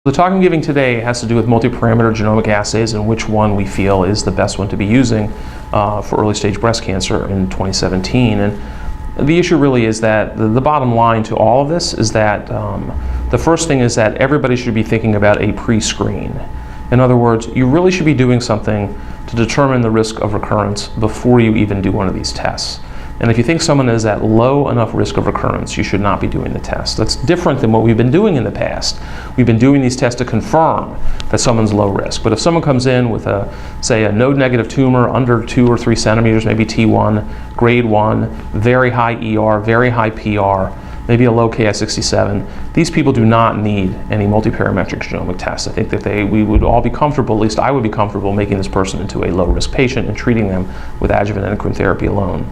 The talk I'm giving today has to do with multiparameter genomic assays and which one we feel is the best one to be using for early stage breast cancer in 2017. And the issue really is that the bottom line to all of this is that the first thing is that everybody should be thinking about a pre-screen. In other words, you really should be doing something to determine the risk of recurrence before you even do one of these tests. And if you think someone is at low enough risk of recurrence, you should not be doing the test. That's different than what we've been doing in the past. We've been doing these tests to confirm that someone's low risk. But if someone comes in with say a node-negative tumor under 2 or 3 centimeters, maybe T1, grade 1, very high ER, very high PR, maybe a low Ki-67, these people do not need any multiparametric genomic tests. I think that we would all be comfortable, at least I would be comfortable, making this person into a low-risk patient and treating them with adjuvant endocrine therapy alone.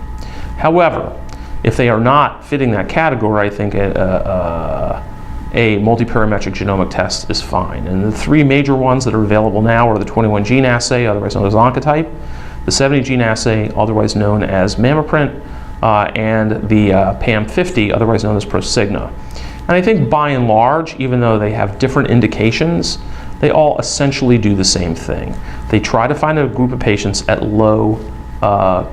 However, if they are not fitting that category, I think a multiparametric genomic test is fine. And the 3 major ones that are available now are the 21-gene assay, otherwise known as Oncotype, the 70-gene assay, otherwise known as Mammaprint, and the PAM50, otherwise known as Prosigna. And I think by and large, even though they have different indications, they all essentially do the same thing. They try to find a group of patients at low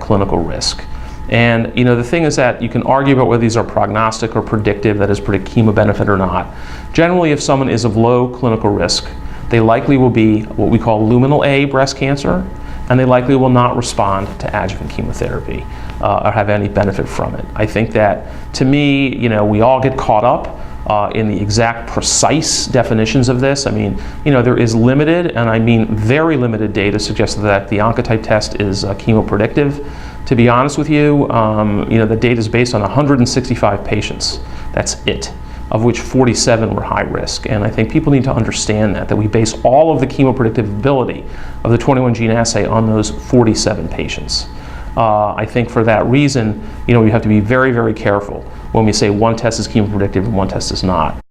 clinical risk. And the thing is that you can argue about whether these are prognostic or predictive, that is, predict chemo benefit or not. Generally, if someone is of low clinical risk, they likely will be what we call luminal A breast cancer, and they likely will not respond to adjuvant chemotherapy or have any benefit from it. I think that, to me, we all get caught up in the exact precise definitions of this. I mean, there is limited, and I mean very limited data suggests that the Oncotype test is chemopredictive. To be honest with you, the data is based on 165 patients. That's it, of which 47 were high risk. And I think people need to understand that we base all of the chemopredictive ability of the 21-gene assay on those 47 patients. I think for that reason, we have to be very, very careful when we say one test is chemopredictive and one test is not.